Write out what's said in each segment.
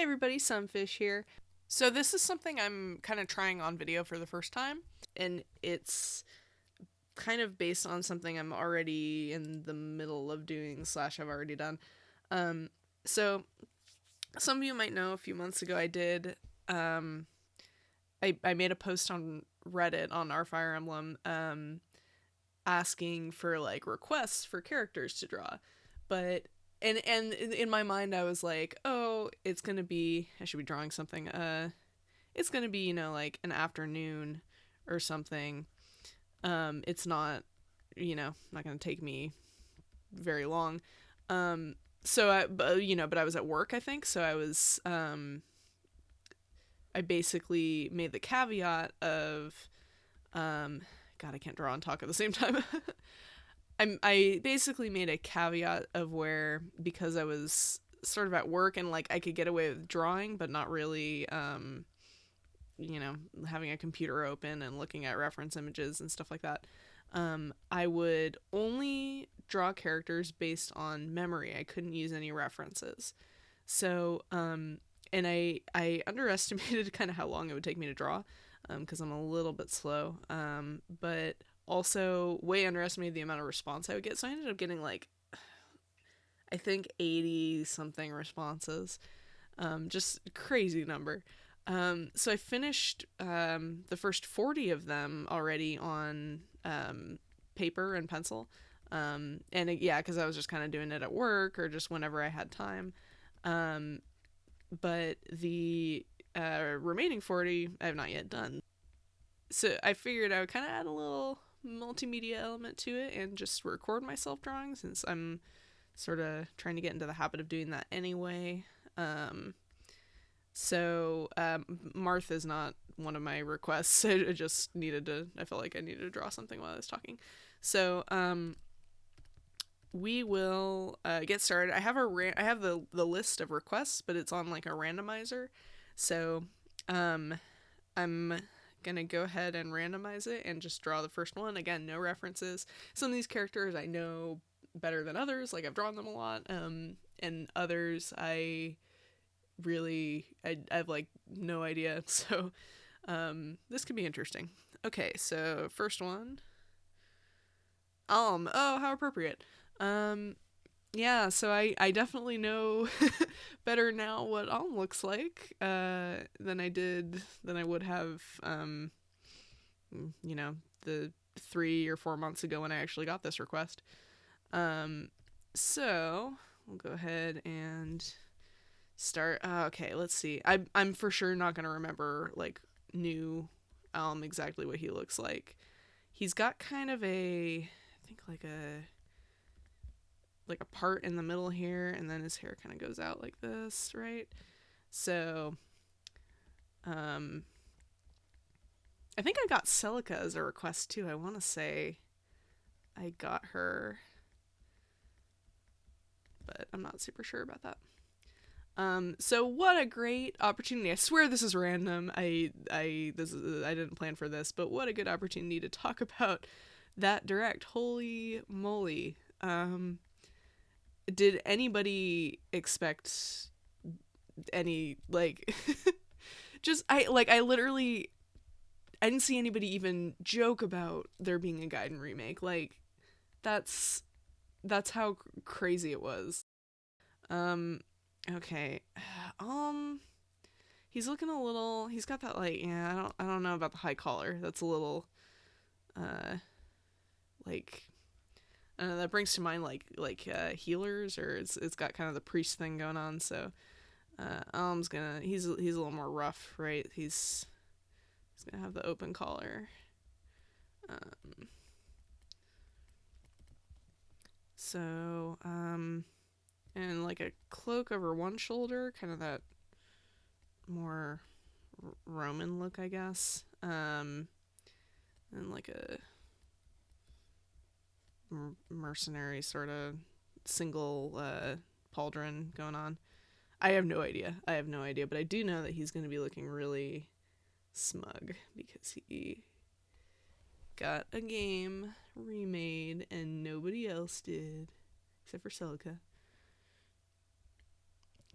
Hey everybody, Sunfish here. So this is something I'm kind of trying on video for the first time, and it's kind of based on something I'm already in the middle of doing slash I've already done. So some of you might know a few months ago I made a post on Reddit on our Fire Emblem asking for like requests for characters to draw, but and in my mind I was like, oh, it's gonna be, I should be drawing something, it's gonna be, like an afternoon or something. It's not, not gonna take me very long. But I was at work, I think, so I basically made the caveat of God, I can't draw and talk at the same time. I basically made a caveat of where, because I was sort of at work and like I could get away with drawing but not really having a computer open and looking at reference images and stuff like that, I would only draw characters based on memory. I couldn't use any references. So and I underestimated kind of how long it would take me to draw, because I'm a little bit slow, but also way underestimated the amount of response I would get. So I ended up getting like, I think 80 something responses. Just crazy number. So I finished the first 40 of them already on paper and pencil. Yeah, because I was just kind of doing it at work or just whenever I had time. But the remaining 40 I have not yet done. So I figured I would kind of add a little multimedia element to it and just record myself drawing, since I'm sort of trying to get into the habit of doing that anyway. Marth is not one of my requests. I felt like I needed to draw something while I was talking. So we will get started. I have the list of requests, but it's on like a randomizer. So I'm gonna go ahead and randomize it and just draw the first one. Again, no references. Some of these characters I know better than others, like I've drawn them a lot, and others I have like no idea. So this could be interesting. Okay, so first one, oh, how appropriate. Yeah, so I definitely know better now what looks like than I would have the 3 or 4 months ago when I actually got this request. So we'll go ahead and start. Okay, let's see. I'm for sure not gonna remember like new exactly what he looks like. He's got kind of I think like a part in the middle here, and then his hair kind of goes out like this, right? So I think I got Celica as a request too. I want to say I got her, but I'm not super sure about that. So what a great opportunity. I swear this is random. I didn't plan for this, but what a good opportunity to talk about that direct. Holy moly. Did anybody expect any, like, I didn't see anybody even joke about there being a Gaiden remake. Like, that's how crazy it was. Okay. He's looking a little, he's got that, like, yeah, I don't know about the high collar. That's a little, like, I don't know, that brings to mind like healers, or it's got kind of the priest thing going on. So he's a little more rough, right? He's gonna have the open collar. And like a cloak over one shoulder, kind of that more Roman look, I guess. And like a mercenary sort of single pauldron going on. I have no idea, but I do know that he's going to be looking really smug because he got a game remade and nobody else did except for Celica.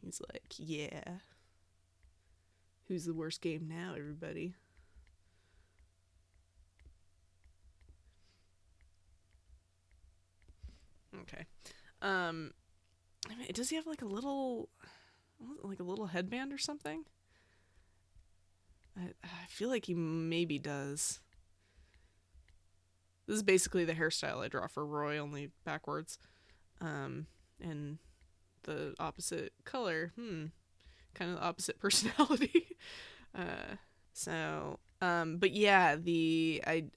He's like, yeah. Who's the worst game now, everybody? Okay. I mean, does he have like a little headband or something? I feel like he maybe does. This is basically the hairstyle I draw for Roy, only backwards. And the opposite color. Kind of the opposite personality. But yeah,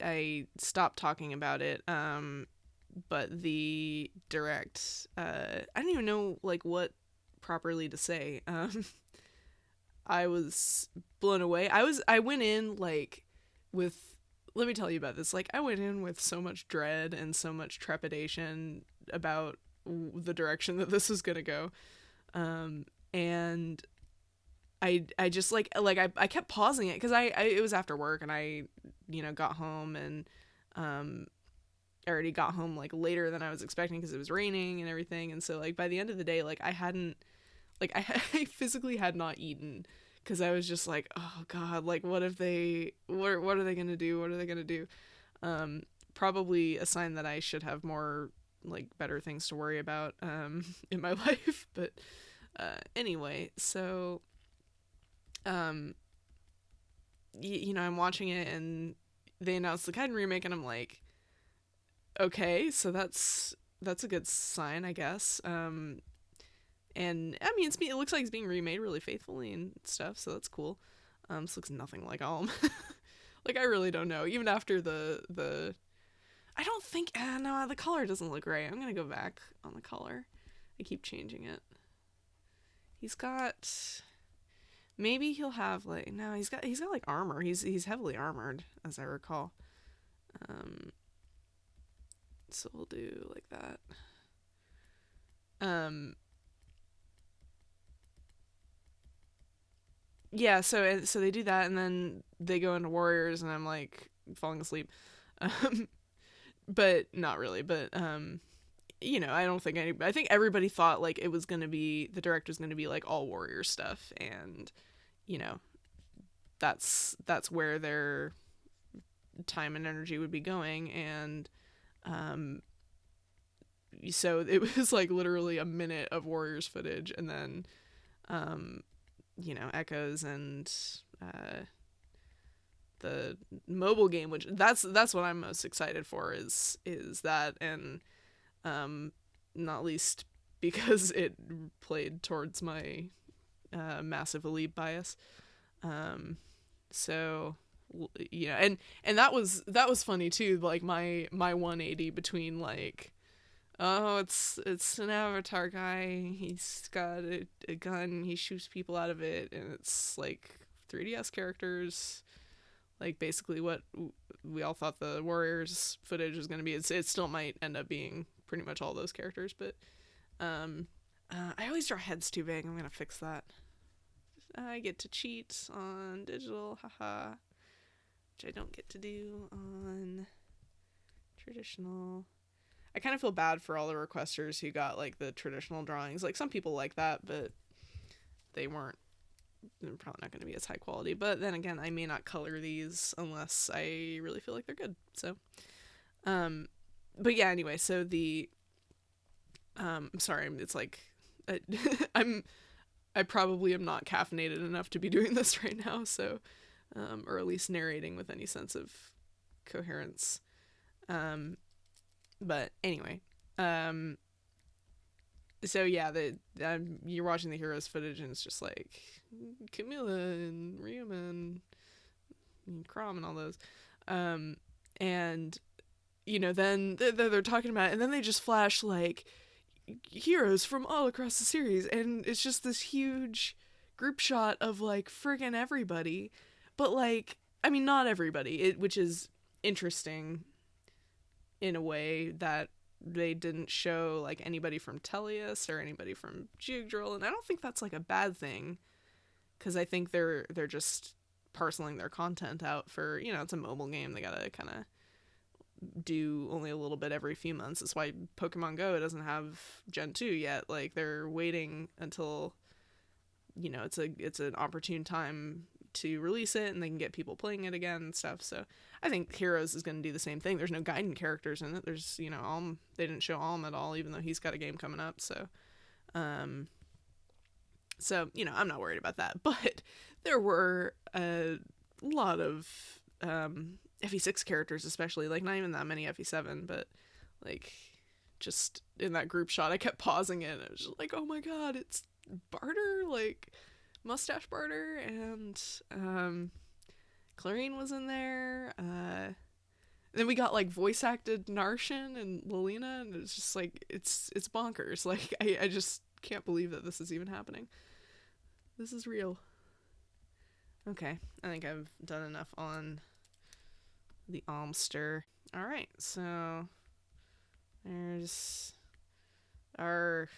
I stopped talking about it. But the direct, I don't even know like what properly to say. I was blown away. I went in like with, let me tell you about this. Like, I went in with so much dread and so much trepidation about the direction that this was gonna go. And I just I kept pausing it because I it was after work, and I, got home, and I already got home like later than I was expecting because it was raining and everything. And so like by the end of the day, like I hadn't, like I physically had not eaten because I was just like, oh God, like what are they gonna do? What are they gonna do? Probably a sign that I should have more like better things to worry about in my life. But anyway, so I'm watching it, and they announced the Kaiden remake, and I'm like, okay, so that's a good sign, I guess. And I mean, it looks like it's being remade really faithfully and stuff, so that's cool. This looks nothing like Alm. Like, I really don't know. Even after the I don't think, no, the color doesn't look right. I'm gonna go back on the color. I keep changing it. He's got, maybe he'll have like, no, he's got like armor. He's heavily armored, as I recall. So we'll do like that. Yeah, so they do that, and then they go into warriors, and I'm like falling asleep. But not really. But I don't think I think everybody thought like it was gonna be, the director's gonna be like all warrior stuff, and that's where their time and energy would be going. And so it was like literally a minute of warriors footage, and then echoes, and the mobile game, which that's what I'm most excited for, is that. And not least because it played towards my massive Elite bias. So and that was funny too, like my 180 between like, oh, it's an Avatar guy, he's got a gun, he shoots people out of it, and it's like 3DS characters, like basically what we all thought the Warriors footage was going to be. It still might end up being pretty much all those characters, but I always draw heads too big. I'm going to fix that. I get to cheat on digital, haha, which I don't get to do on traditional. I kind of feel bad for all the requesters who got like the traditional drawings. Like, some people like that, but they're probably not going to be as high quality. But then again, I may not color these unless I really feel like they're good. So, but yeah, anyway, so I'm sorry, it's like, I probably am not caffeinated enough to be doing this right now, so, or at least narrating with any sense of coherence. But anyway, so yeah, you're watching the heroes footage, and it's just like Camilla and Ryuma and Crom and all those, and then they're talking about it, and then they just flash like heroes from all across the series, and it's just this huge group shot of like friggin' everybody, but like, I mean, not everybody, which is interesting in a way that they didn't show like anybody from Tellius or anybody from Geogdrill, and I don't think that's like a bad thing, because I think they're just parceling their content out for, it's a mobile game, they gotta kind of do only a little bit every few months. That's why Pokemon Go doesn't have Gen 2 yet. Like, they're waiting until it's an opportune time to release it and they can get people playing it again and stuff. So I think Heroes is going to do the same thing. There's no Gaiden characters in it. There's, you know, Alm, they didn't show Alm at all, even though he's got a game coming up. So, you know, I'm not worried about that. But there were a lot of FE6 characters, especially, like, not even that many FE7, but, like, just in that group shot, I kept pausing it. And I was just like, oh my god, it's Barter, like, Mustache Barter, and Clarine was in there. Then we got, like, voice acted Narcian and Lilina, and it's just like, it's bonkers. Like, I just can't believe that this is even happening. This is real. Okay, I think I've done enough on the Almster. Alright, so there's our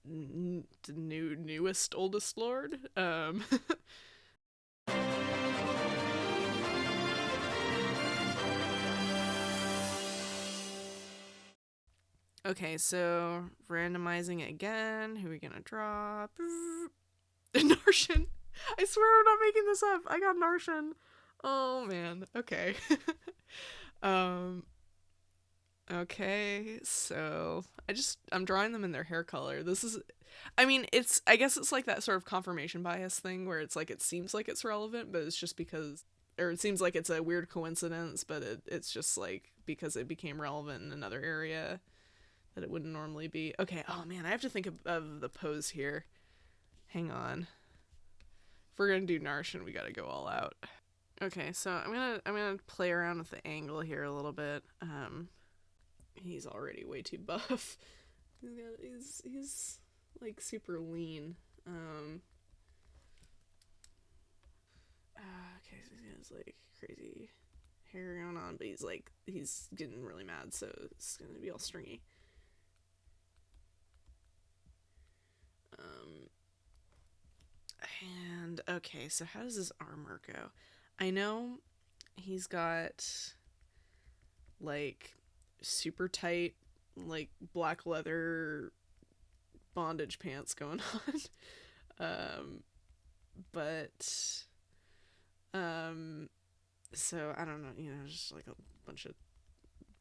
newest oldest lord. Okay, so randomizing it again. Who are we gonna draw? Narcian. I swear I'm not making this up. I got Narcian. Oh man. Okay. Okay, so I'm drawing them in their hair color. This is, I mean, I guess it's like that sort of confirmation bias thing where it's like it seems like it's relevant, but it's just because, or it seems like it's a weird coincidence, but it's just like because it became relevant in another area that it wouldn't normally be. Okay, oh man, I have to think of the pose here. Hang on. If we're gonna do Narcian, we gotta go all out. Okay, so I'm gonna play around with the angle here a little bit. He's already way too buff. He's like super lean. Okay, so he has like crazy hair going on, but he's getting really mad, so it's gonna be all stringy. And okay, so how does his armor go? I know he's got like super tight, like black leather bondage pants going on. So I don't know, you know, just like a bunch of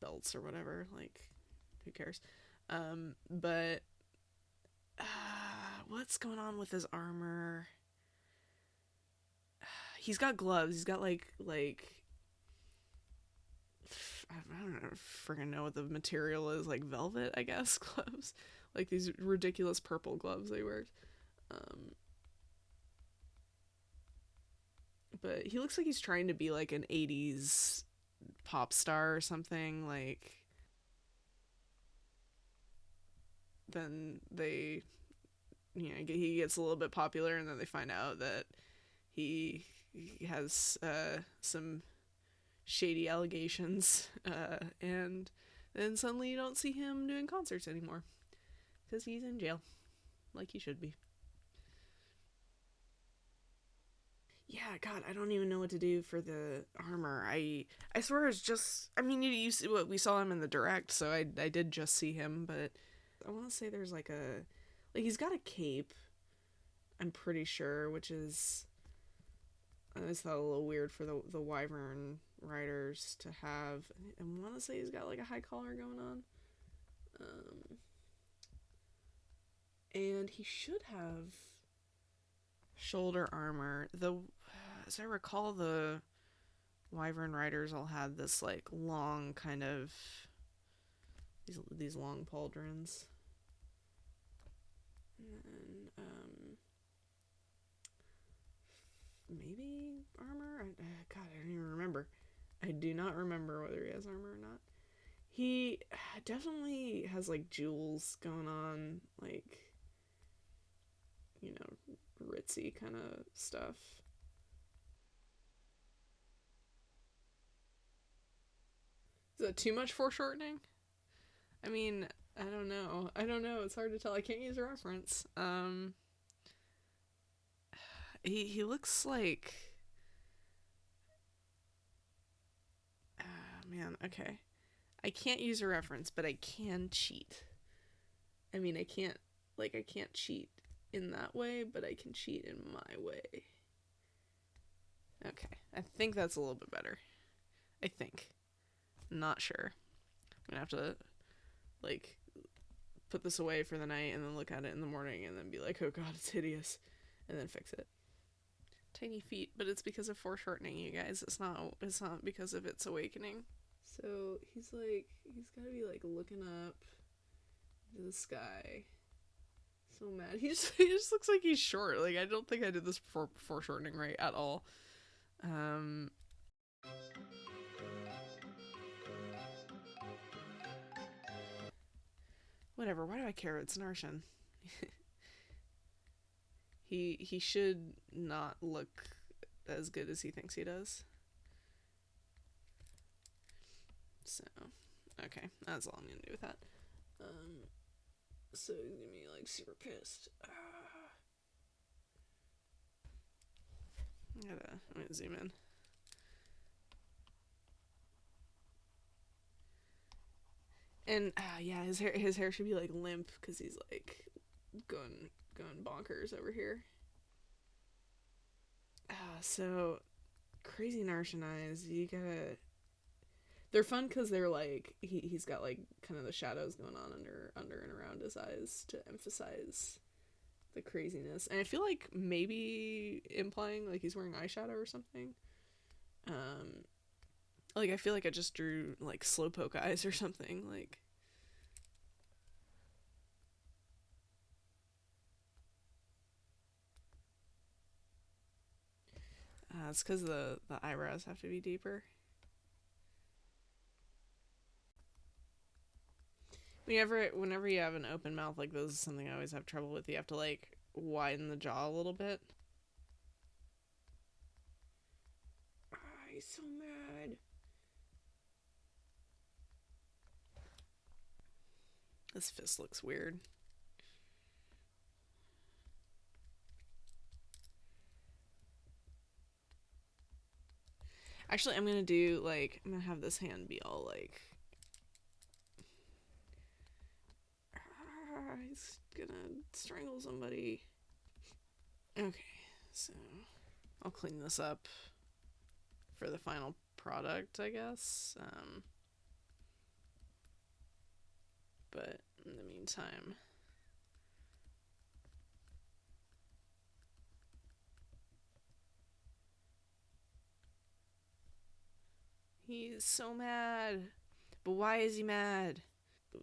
belts or whatever, like who cares? But what's going on with his armor? He's got gloves. He's got like I don't friggin' know what the material is, like velvet, I guess, gloves. Like these ridiculous purple gloves they wear. But he looks like he's trying to be like an 80s pop star or something, like then they, you know, he gets a little bit popular and then they find out that he has some shady allegations, and then suddenly you don't see him doing concerts anymore because he's in jail, like he should be. Yeah, God, I don't even know what to do for the armor. I swear it's just, I mean, you see what we saw him in the direct, so I did just see him, but I want to say there's like he's got a cape, I'm pretty sure, which is, I just thought a little weird for the Wyvern riders to have. I want to say he's got like a high collar going on. And he should have shoulder armor. As I recall, the Wyvern riders all had this like long kind of these long pauldrons. And then maybe armor? God, I don't even remember. I do not remember whether he has armor or not. He definitely has like jewels going on, like, you know, ritzy kind of stuff. Is that too much foreshortening? I mean, I don't know. It's hard to tell. I can't use a reference. He looks like, man, okay. I can't use a reference, but I can cheat. I mean, I can't cheat in that way, but I can cheat in my way. Okay, I think that's a little bit better. I think. Not sure. I'm gonna have to, like, put this away for the night and then look at it in the morning and then be like, oh god, it's hideous, and then fix it. Tiny feet, but it's because of foreshortening, you guys. It's not because of its awakening. So he's gotta be like looking up into the sky. So mad. He just looks like he's short. Like, I don't think I did this foreshortening right at all. Whatever, why do I care? It's Narcian. He should not look as good as he thinks he does. So, okay, that's all I'm gonna do with that. So he's gonna be like super pissed. I'm gonna zoom in. And yeah, his hair should be like limp because he's like going bonkers over here. So crazy Narcian eyes. You gotta. They're fun because they're like he's got like kind of the shadows going on under and around his eyes to emphasize the craziness, and I feel like maybe implying like he's wearing eyeshadow or something. Like I feel like I just drew like slowpoke eyes or something. Like it's because the eyebrows have to be deeper. Whenever you have an open mouth like this is something I always have trouble with. You have to like widen the jaw a little bit. He's so mad. This fist looks weird. Actually, I'm gonna have this hand be all like he's gonna strangle somebody. Okay, so I'll clean this up for the final product, I guess. But in the meantime, he's so mad. But why is he mad?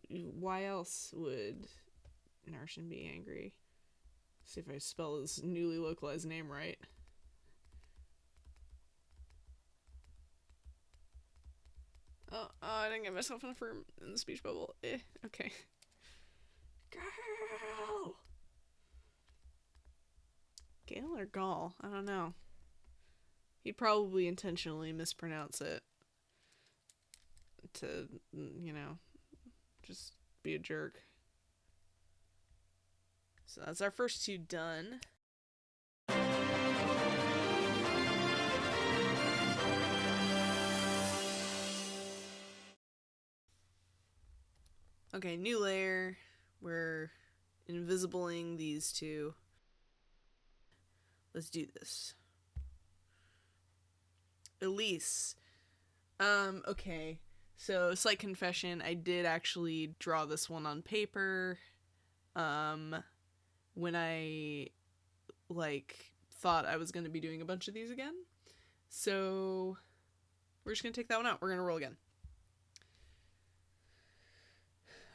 Why else would Narcian be angry? See if I spell his newly localized name right. Oh, I didn't get myself in the speech bubble. Okay. Girl! Gale or Gall? I don't know. He'd probably intentionally mispronounce it to, you know, just be a jerk. So that's our first two done. Okay, new layer. We're invisibling these two. Let's do this. Elice. Okay. So, slight confession, I did actually draw this one on paper. When I, like, thought I was going to be doing a bunch of these again. So, we're just going to take that one out. We're going to roll again.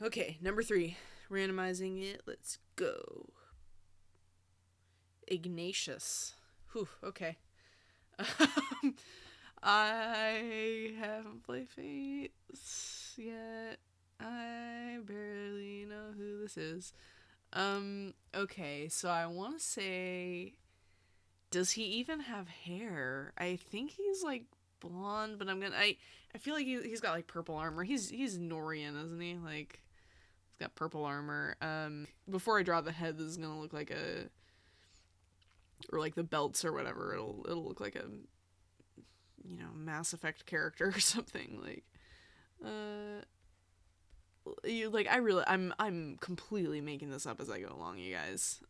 Okay, number 3. Randomizing it. Let's go. Ignatius. Whew, okay. I haven't played Fates yet. I barely know who this is. Okay, so I want to say, does he even have hair? I think he's like blonde, but I feel like he's got like purple armor. He's Norian, isn't he? Like, he's got purple armor. Before I draw the head, this is gonna look like or like the belts or whatever. It'll look like a, you know, Mass Effect character or something. Like, I'm completely making this up as I go along, you guys.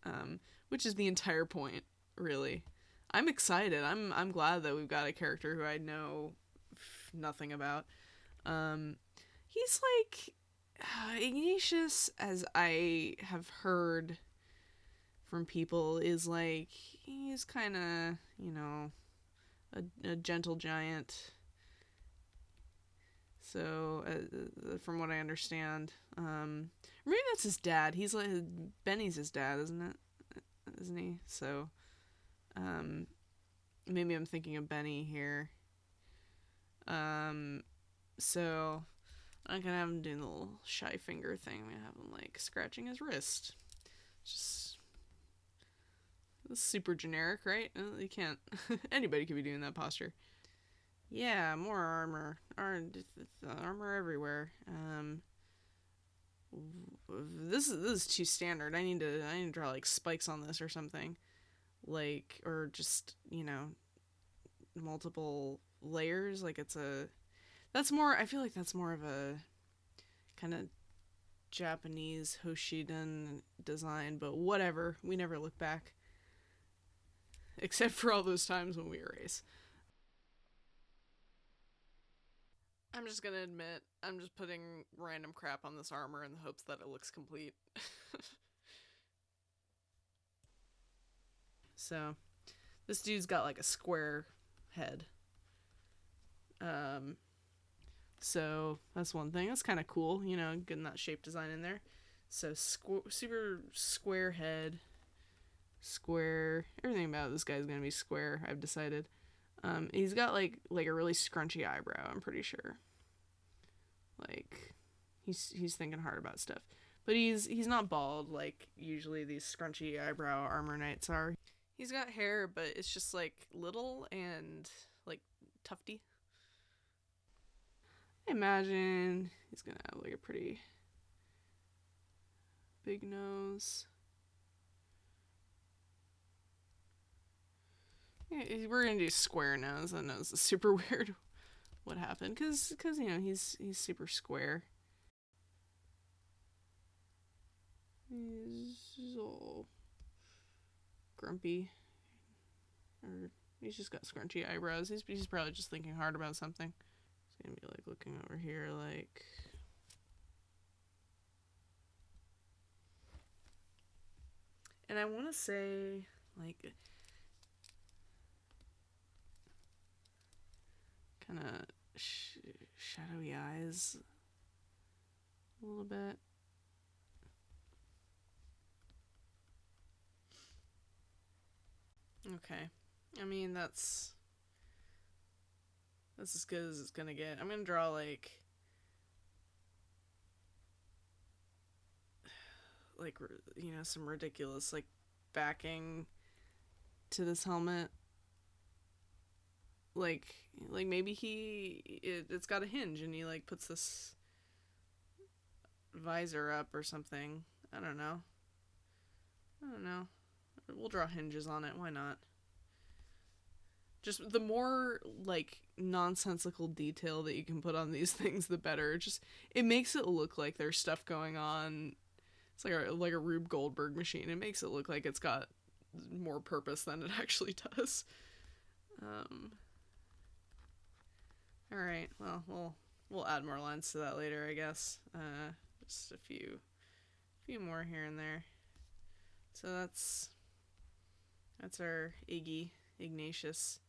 Which is the entire point, really. I'm excited. I'm glad that we've got a character who I know nothing about. He's like Ignatius, as I have heard from people, is like he's kind of, you know, a gentle giant. So, from what I understand, maybe that's his dad. He's like Benny's his dad, isn't it? Isn't he? So, maybe I'm thinking of Benny here. So I'm gonna have him doing the little shy finger thing. I'm gonna have him like scratching his wrist. Just super generic, right? You can't. Anybody could be doing that posture. Yeah, more armor. Armor everywhere. This is too standard. I need to draw like spikes on this or something, like, or just, you know, multiple layers. Like it's a. That's more. I feel like that's more of a kind of Japanese Hoshiden design, but whatever. We never look back, except for all those times when we erase. I'm just gonna admit, I'm just putting random crap on this armor in the hopes that it looks complete. So, this dude's got like a square head. So that's one thing. That's kind of cool, you know, getting that shape design in there. So super square head, square. Everything about this guy's gonna be square. I've decided. He's got like a really scrunchy eyebrow. I'm pretty sure. Like, he's thinking hard about stuff, but he's not bald like usually these scrunchy eyebrow armor knights are. He's got hair, but it's just like little and like tufty. I imagine he's gonna have like a pretty big nose. Yeah, we're gonna do square nose. That nose is super weird. What happened? Because you know he's super square. He's all grumpy, or he's just got scrunchy eyebrows. He's probably just thinking hard about something. He's gonna be like looking over here, like. And I want to say, like, kind of shadowy eyes a little bit. Okay. I mean, that's as good as it's gonna get. I'm gonna draw, like, you know, some ridiculous, like, backing to this helmet. Like maybe it's got a hinge and he like puts this visor up or something. I don't know. We'll draw hinges on it. Why not? Just the more like nonsensical detail that you can put on these things, the better. It makes it look like there's stuff going on. It's like a Rube Goldberg machine. It makes it look like it's got more purpose than it actually does. All right. Well, we'll add more lines to that later, I guess. Just a few more here and there. So that's our Ignatius.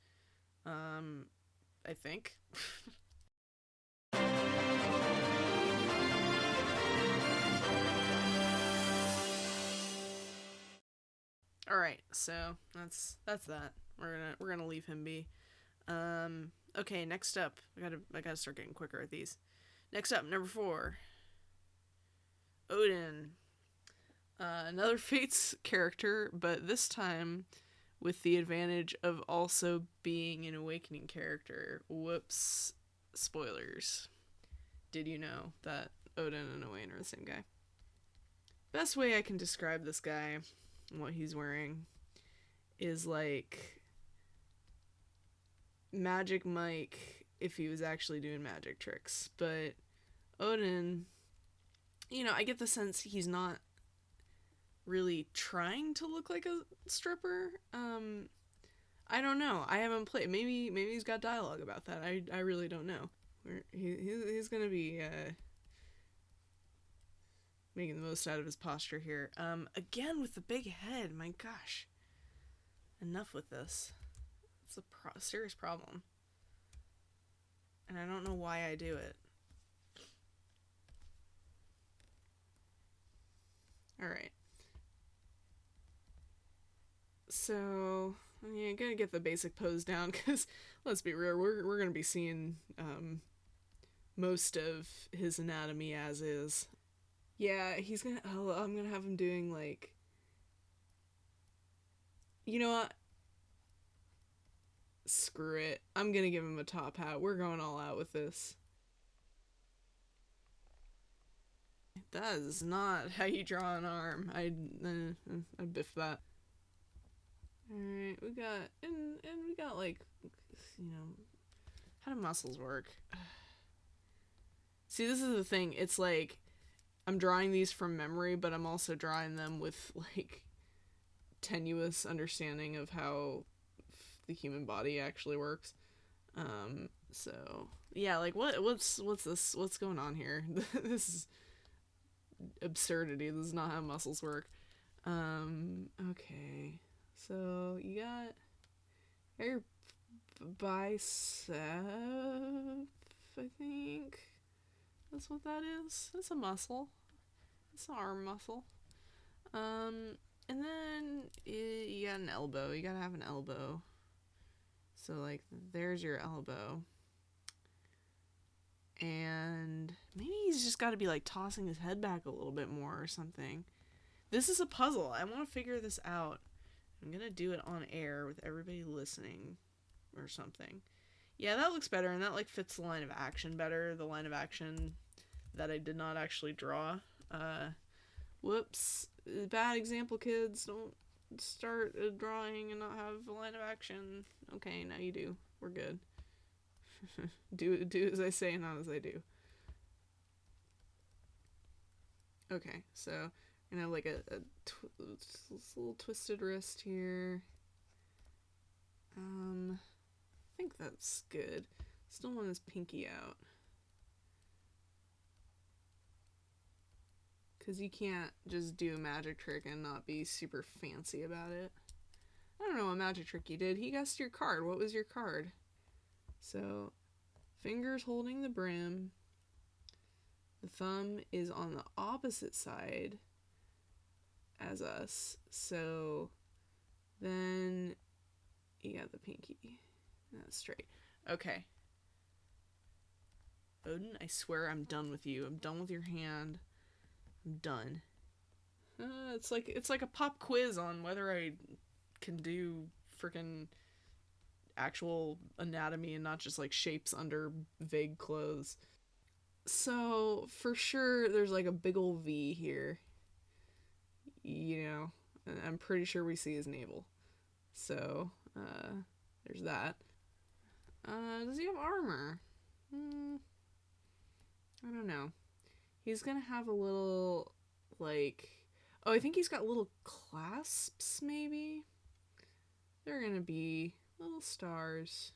I think. All right, so that's that. We're gonna leave him be. Okay, next up, I gotta start getting quicker at these. Next up, number 4, Odin. Another Fates character, but this time with the advantage of also being an Awakening character. Whoops. Spoilers. Did you know that Odin and Owain are the same guy? Best way I can describe this guy and what he's wearing is like Magic Mike if he was actually doing magic tricks. But Odin, you know, I get the sense he's not don't know. I haven't played. Maybe he's got dialogue about that. I really don't know. He's gonna be making the most out of his posture here. Again with the big head. My gosh. Enough with this. It's a serious problem. And I don't know why I do it. Alright. So, yeah, gotta get the basic pose down, because, let's be real, we're gonna be seeing, most of his anatomy as is. Yeah, I'm gonna have him doing, like, you know what? Screw it. I'm gonna give him a top hat. We're going all out with this. That is not how you draw an arm. I biffed that. Alright, we got, and we got, like, you know, how do muscles work? See, this is the thing. It's like, I'm drawing these from memory, but I'm also drawing them with, like, tenuous understanding of how the human body actually works. So, yeah, like, what's this? What's going on here? This is absurdity. This is not how muscles work. Okay. So, you got your bicep, I think. That's what that is. It's a muscle. It's an arm muscle. And then you got an elbow. You gotta have an elbow. So, like, there's your elbow. And maybe he's just got to be, like, tossing his head back a little bit more or something. This is a puzzle. I want to figure this out. I'm going to do it on air with everybody listening or something. Yeah, that looks better, and that, like, fits the line of action better. The line of action that I did not actually draw. Whoops. Bad example, kids. Don't start a drawing and not have a line of action. Okay, now you do. We're good. do as I say, not as I do. Okay, so I'm gonna have like a little twisted wrist here. I think that's good. Still want his pinky out. Because you can't just do a magic trick and not be super fancy about it. I don't know what magic trick you did. He guessed your card. What was your card? So, fingers holding the brim. The thumb is on the opposite side as us. So, then you got the pinky. That's straight. Okay. Odin, I swear I'm done with you. I'm done with your hand. I'm done. It's like a pop quiz on whether I can do freaking actual anatomy and not just like shapes under vague clothes. So for sure there's like a big old V here, you know, and I'm pretty sure we see his navel. So there's that. Does he have armor? I don't know. He's gonna have a little, like, oh, I think he's got little clasps, maybe? They're gonna be little stars.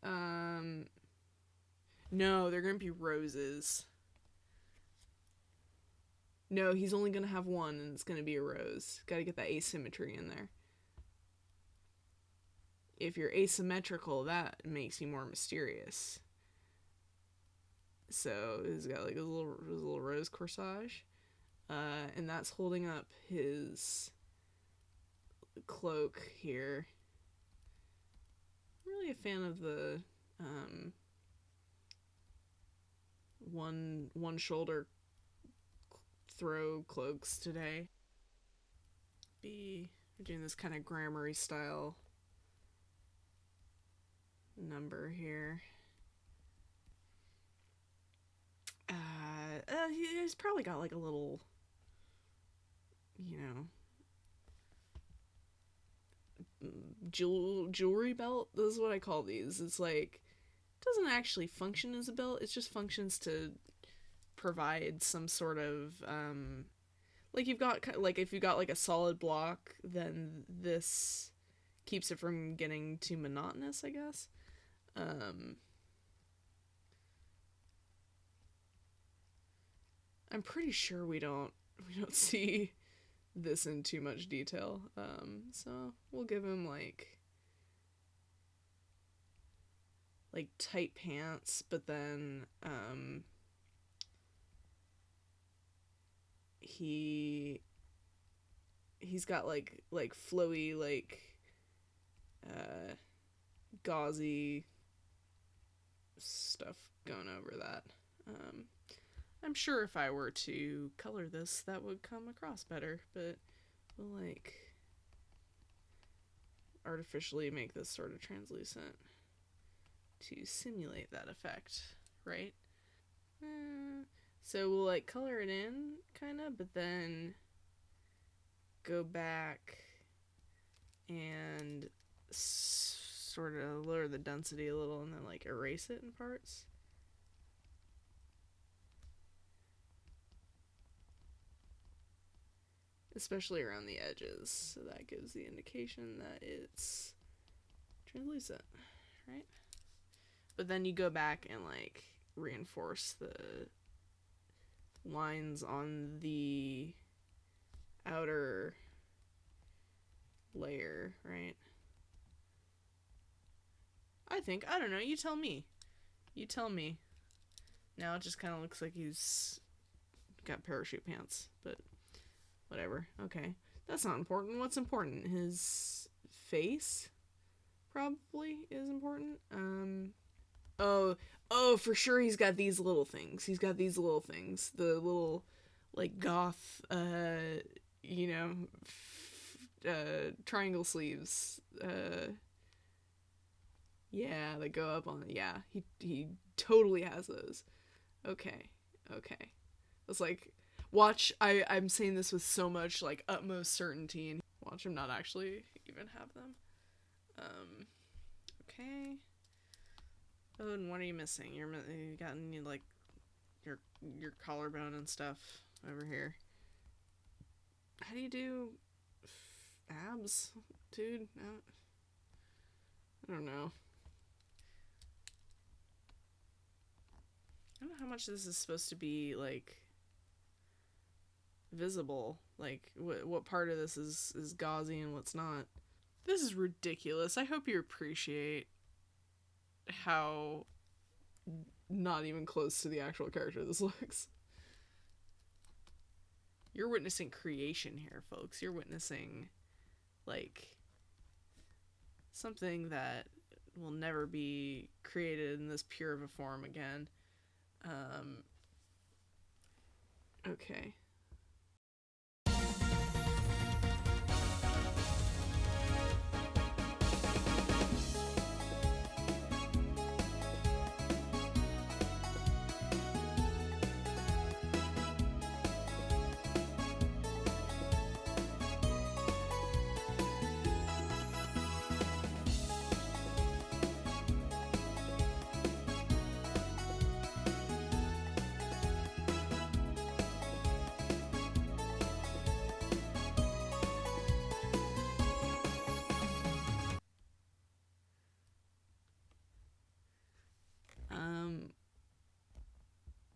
No, they're gonna be roses. No, he's only gonna have one, and it's gonna be a rose. Gotta get that asymmetry in there. If you're asymmetrical, that makes you more mysterious. So he's got like his little rose corsage, and that's holding up his cloak here. I'm really a fan of the one shoulder throw cloaks today. We're doing this kind of grammar-y style number here. He's probably got like a little, you know, jewelry belt. This is what I call these. It's like, it doesn't actually function as a belt. It just functions to provide some sort of Like you've got like if you got like a solid block, then this keeps it from getting too monotonous, I guess. I'm pretty sure we don't see this in too much detail. So we'll give him like tight pants, but then he's got like flowy like gauzy stuff going over that. I'm sure if I were to color this, that would come across better, but we'll like artificially make this sort of translucent to simulate that effect, right? So we'll like color it in kind of, but then go back and sort of lower the density a little and then like erase it in parts. Especially around the edges, so that gives the indication that it's translucent, right? But then you go back and like reinforce the lines on the outer layer, right? I don't know, you tell me. Now it just kind of looks like he's got parachute pants, but whatever. Okay. That's not important. What's important? His face probably is important. Oh, for sure he's got these little things. The little like goth triangle sleeves. Yeah, that go up on. Yeah, he totally has those. Okay. It's like watch. I'm saying this with so much like utmost certainty, and watch him not actually even have them. Okay. Oh, and what are you missing? You got like your collarbone and stuff over here. How do you do abs, dude? I don't know. I don't know how much this is supposed to be like visible. Like what part of this is gauzy and what's not. This is ridiculous. I hope you appreciate how not even close to the actual character this looks. You're witnessing creation here, folks. You're witnessing like something that will never be created in this pure of a form again. Okay.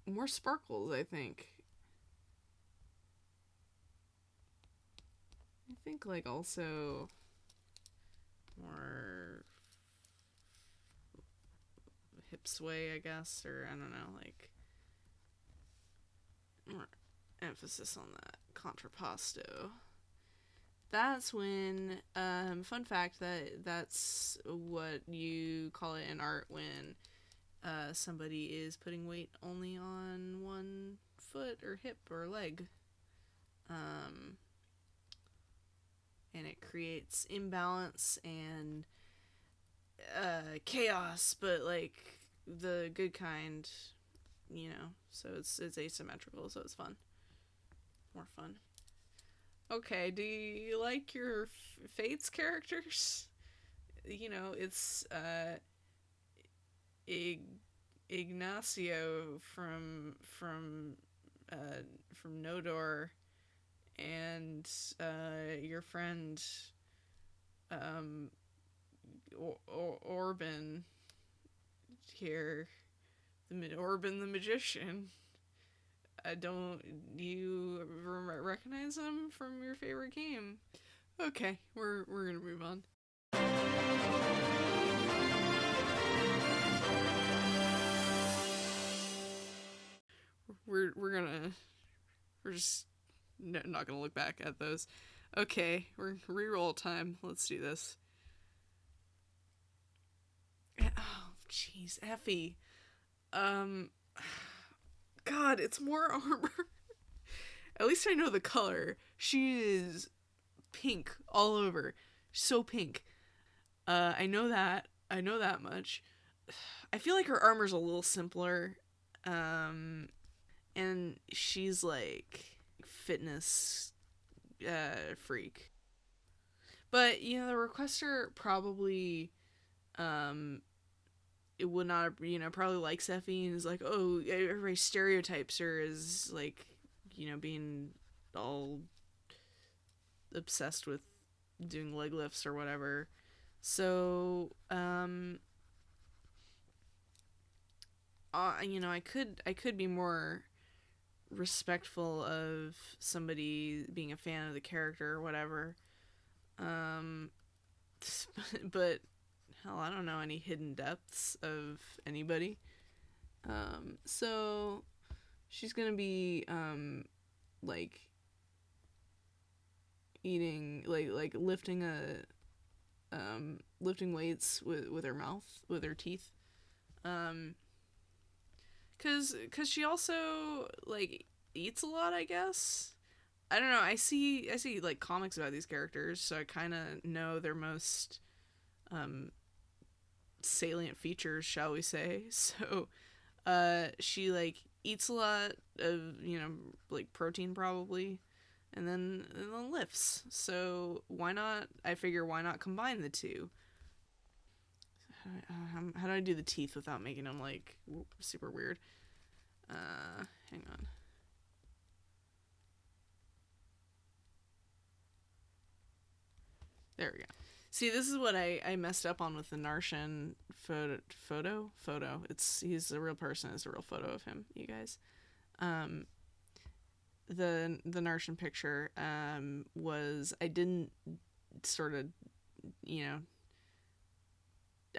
More sparkles, I think. I think like also more hip sway, I guess, or I don't know, like more emphasis on that contrapposto. That's when fun fact that's what you call it in art when somebody is putting weight only on one foot or hip or leg. And it creates imbalance and chaos, but like the good kind, so it's asymmetrical, so it's fun. More fun. Okay, do you like your Fates characters? It's Ignacio from Nodor and your friend Orbin here, Orbin the magician. Don't you recognize him from your favorite game? Okay, we're gonna move on. We're just not gonna look back at those. Okay, we're reroll time. Let's do this. Oh, jeez, Effie. God, it's more armor. At least I know the color. She is pink all over. So pink. I know that. I know that much. I feel like her armor's a little simpler. And she's like fitness freak. But, you know, the requester probably it would not, you know, probably likes Effie and is like, oh, everybody stereotypes her as like, you know, being all obsessed with doing leg lifts or whatever. So, you know, I could be more respectful of somebody being a fan of the character or whatever. But hell, I don't know any hidden depths of anybody. So she's gonna be like eating, like lifting lifting weights with her mouth, with her teeth. Cause she also like eats a lot, I guess. I don't know. I see like comics about these characters, so I kind of know their most salient features, shall we say. So she like eats a lot of, you know, like protein probably, and then lifts. So why not, I figure, why not combine the two? How do I do the teeth without making them like super weird? Hang on. There we go. See, this is what I messed up on with the Narcian photo. He's a real person. It's a real photo of him, you guys. The Narcian picture was, I didn't sort of, you know,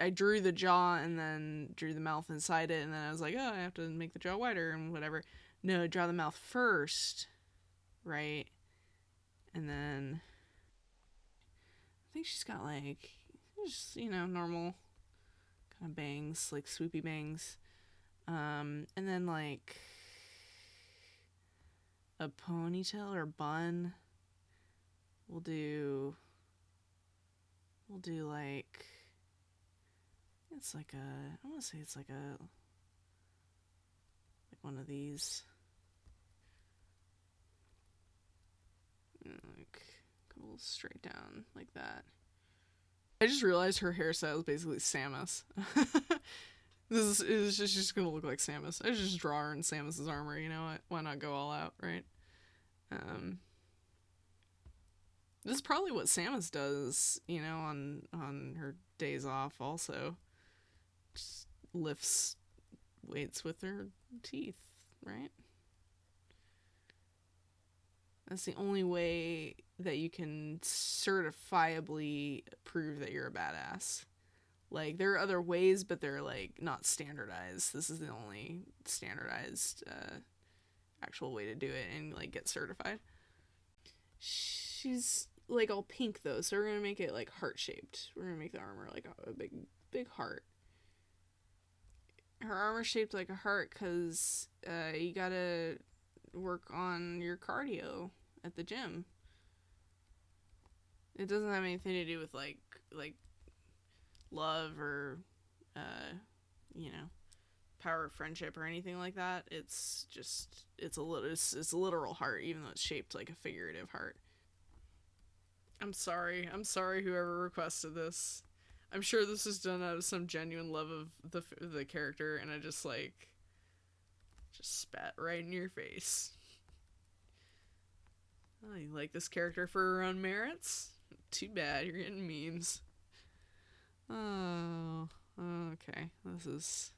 I drew the jaw and then drew the mouth inside it, and then I was like, oh, I have to make the jaw wider and whatever. No, draw the mouth first, right? And then I think she's got like just, you know, normal kind of bangs, like swoopy bangs. And then like a ponytail or bun. We'll do like, it's like I want to say it's like one of these. Like go straight down like that. I just realized her hairstyle is basically Samus. This is just gonna look like Samus. I just draw her in Samus's armor, you know what? Why not go all out, right? This is probably what Samus does, you know, on her days off also. Just lifts weights with her teeth, right? That's the only way that you can certifiably prove that you're a badass. Like, there are other ways, but they're, like, not standardized. This is the only standardized actual way to do it and, like, get certified. She's, like, all pink, though, so we're gonna make it, like, heart-shaped. We're gonna make the armor, like, a big heart. Her armor's shaped like a heart because you gotta work on your cardio at the gym. It doesn't have anything to do with like love or you know, power of friendship or anything like that. It's just it's a literal heart, even though it's shaped like a figurative heart. I'm sorry whoever requested this. I'm sure this is done out of some genuine love of the character, and I just spat right in your face. Oh, you like this character for her own merits? Too bad, you're getting memes. Oh, okay. This is...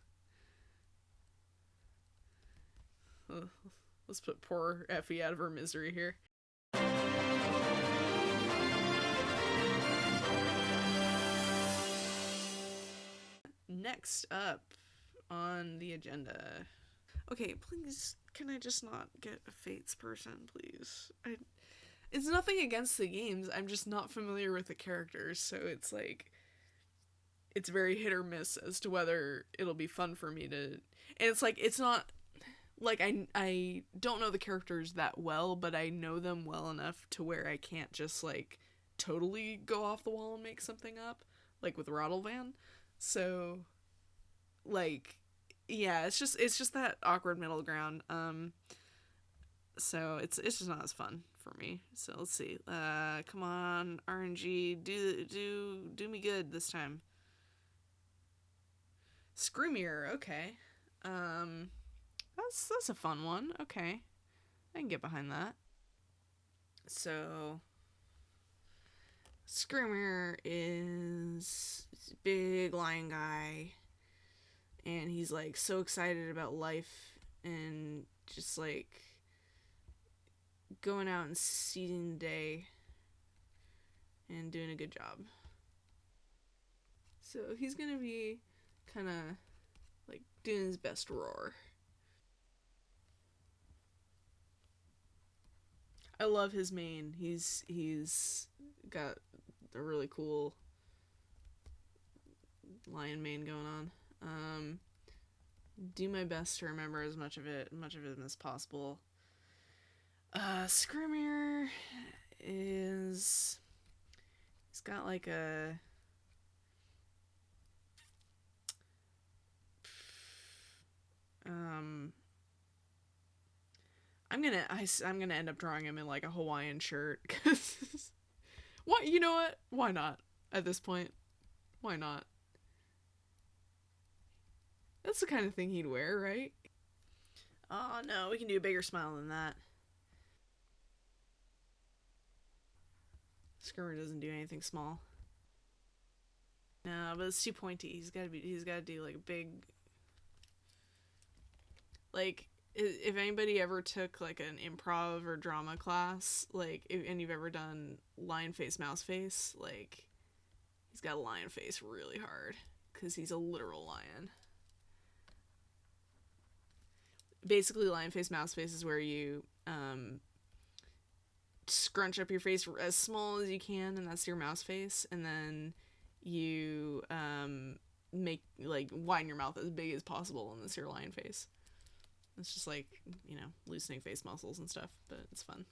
let's put poor Effie out of her misery here. Next up on the agenda. Okay, please, can I just not get a Fates person, please? It's nothing against the games, I'm just not familiar with the characters, so it's like... it's very hit or miss as to whether it'll be fun for me to... and it's like, it's not... like, I don't know the characters that well, but I know them well enough to where I can't just, like, totally go off the wall and make something up, like with Rottlevan. So, like, yeah, it's just that awkward middle ground. So it's just not as fun for me. So let's see. Come on, RNG, do me good this time. Skrimir, okay. That's a fun one. Okay, I can get behind that. So, Skrimir is a big lion guy, and he's like so excited about life and just like going out and seizing the day and doing a good job. So he's gonna be kind of like doing his best roar. I love his mane. He's got a really cool lion mane going on. Do my best to remember as much of it as possible. Skrimir is... he's got like a... I'm gonna end up drawing him in like a Hawaiian shirt, cause what, you know what? Why not? At this point, why not? That's the kind of thing he'd wear, right? Oh no, we can do a bigger smile than that. Skrimir doesn't do anything small. No, but it's too pointy. He's gotta do like big. Like, if anybody ever took like an improv or drama class, like, and you've ever done lion face, mouse face, like, he's got a lion face really hard because he's a literal lion. Basically, lion face, mouse face is where you scrunch up your face as small as you can, and that's your mouse face, and then you make, like, widen your mouth as big as possible, and that's your lion face. It's just like, you know, loosening face muscles and stuff, but it's fun.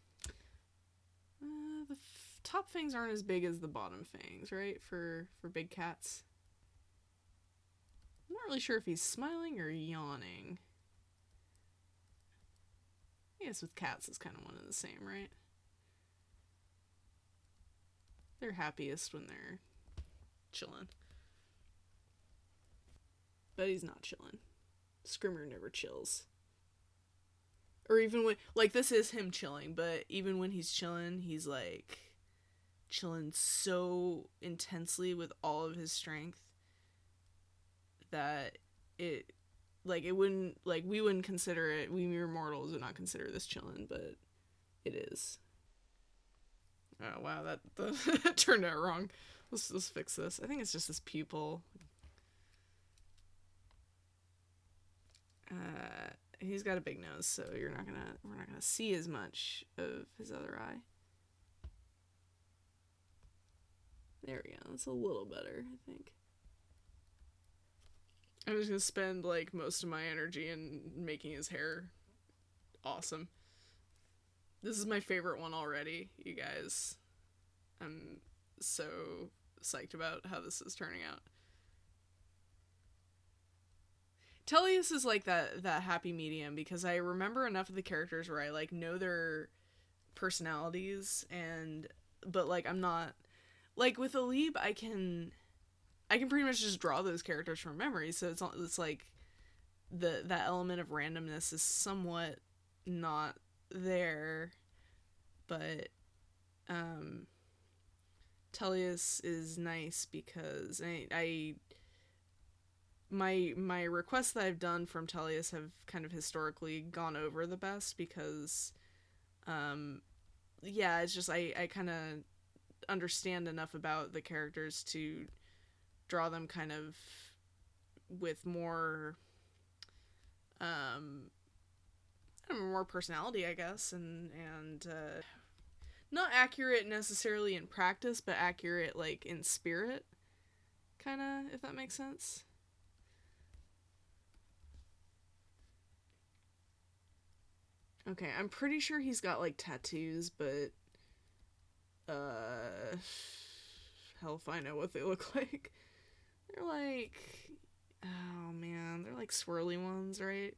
The top fangs aren't as big as the bottom fangs, right? For big cats. I'm not really sure if he's smiling or yawning. I guess with cats it's kind of one and the same, right? They're happiest when they're chilling. But he's not chilling. Skrimir never chills. Or even when, like, this is him chilling, but even when he's chilling, he's like chilling so intensely with all of his strength that it wouldn't, like, we wouldn't consider it, we mere mortals would not consider this chilling, but it is. Oh wow, that turned out wrong. Let's fix this. I think it's just this pupil. He's got a big nose, so we're not gonna see as much of his other eye. There we go. That's a little better, I think. I'm just gonna spend like most of my energy in making his hair awesome. This is my favorite one already, you guys. I'm so psyched about how this is turning out. Elice is like that happy medium, because I remember enough of the characters where I like know their personalities, but like I'm not like with Elice, I can pretty much just draw those characters from memory, so it's like that element of randomness is somewhat not there. but Tellius is nice because my requests that I've done from Tellius have kind of historically gone over the best because yeah, it's just I kind of understand enough about the characters to draw them kind of with more more personality, I guess, and not accurate necessarily in practice, but accurate like in spirit, kind of, if that makes sense. Okay, I'm pretty sure he's got like tattoos, but hell if I know what they look like. They're like, oh man, they're like swirly ones, right?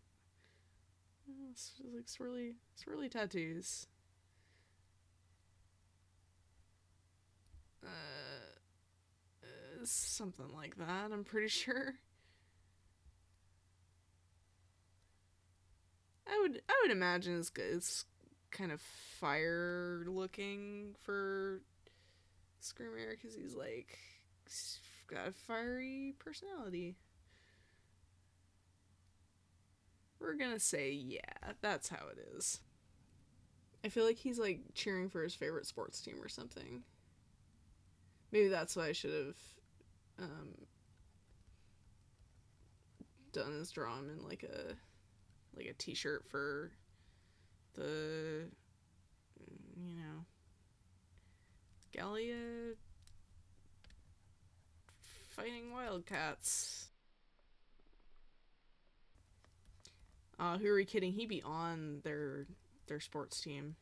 It's like swirly tattoos. Something like that, I'm pretty sure. I would imagine it's kind of fire looking for Skrimir because he's got a fiery personality. We're gonna say yeah, that's how it is. I feel like he's like cheering for his favorite sports team or something. Maybe that's what I should have done, is draw him in like a t-shirt for the, you know, Gallia fighting wildcats. Who are we kidding? He'd be on their sports team.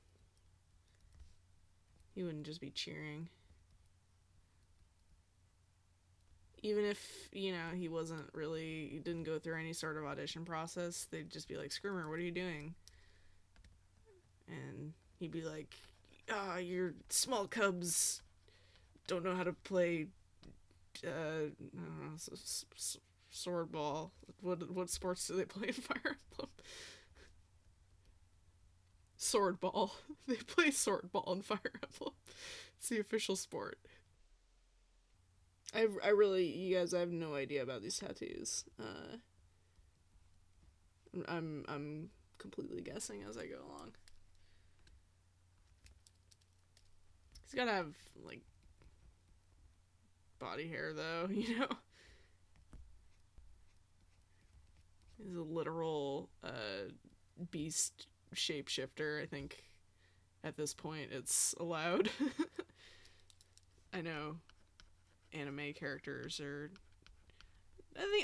He wouldn't just be cheering. Even if, you know, he didn't go through any sort of audition process, they'd just be like, Skrimir, what are you doing? And he'd be like, your small cubs don't know how to play, I don't know, Swordball. What sports do they play in Fire Emblem? Swordball. They play Swordball in Fire Emblem. It's the official sport. I really, you guys, I have no idea about these tattoos. I'm completely guessing as I go along. He's gotta have like body hair though, you know. He's a literal beast shapeshifter. I think at this point it's allowed. I know anime characters are,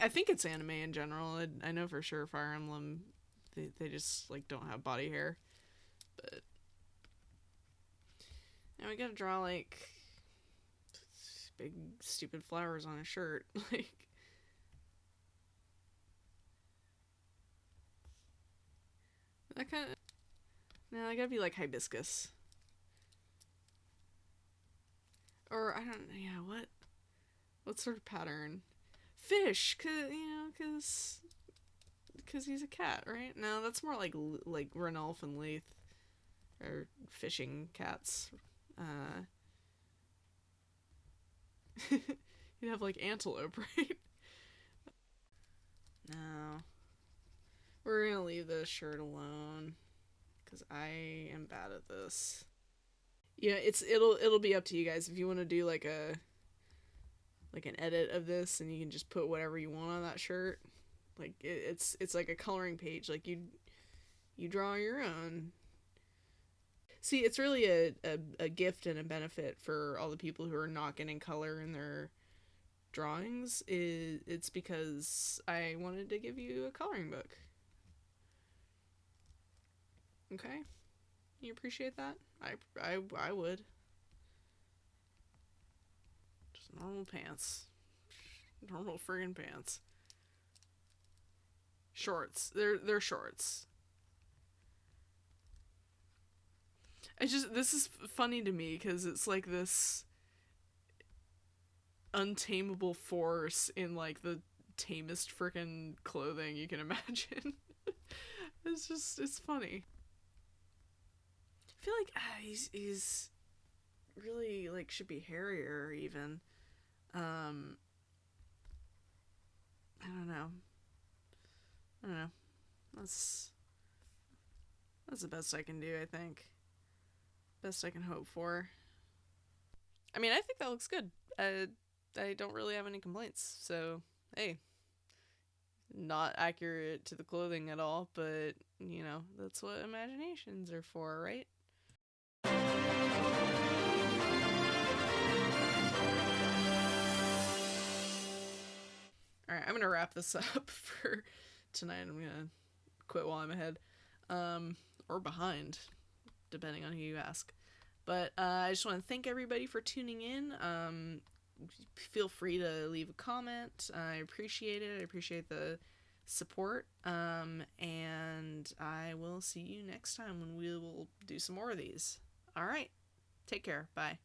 I think it's anime in general. I know for sure Fire Emblem, they just like don't have body hair. But now we gotta draw like big stupid flowers on a shirt. Like, that kind of, no, they gotta be like hibiscus. Or I don't, yeah, what sort of pattern? Fish, cause he's a cat, right? No, that's more like Ranulf and Leith are fishing cats. You'd have like antelope, right? No, we're gonna leave this shirt alone because I am bad at this. Yeah, it'll be up to you guys if you want to do like an edit of this, and you can just put whatever you want on that shirt. Like it's like a coloring page. Like you draw your own. See, it's really a gift and a benefit for all the people who are not getting color in their drawings. It's because I wanted to give you a coloring book. Okay, you appreciate that? I would. Just normal pants, normal friggin' pants. Shorts. They're shorts. This is funny to me because it's like this untamable force in like the tamest freaking clothing you can imagine. It's funny. feel like he's really like should be hairier even. I don't know. That's the best I can do, I think. Best I can hope for. I mean, I think that looks good. I don't really have any complaints. So, hey, not accurate to the clothing at all, but, you know, that's what imaginations are for, right? Alright, I'm gonna wrap this up for tonight. I'm gonna quit while I'm ahead. Or behind, depending on who you ask. But I just want to thank everybody for tuning in. Feel free to leave a comment. I appreciate it. I appreciate the support. And I will see you next time when we will do some more of these. All right. Take care. Bye.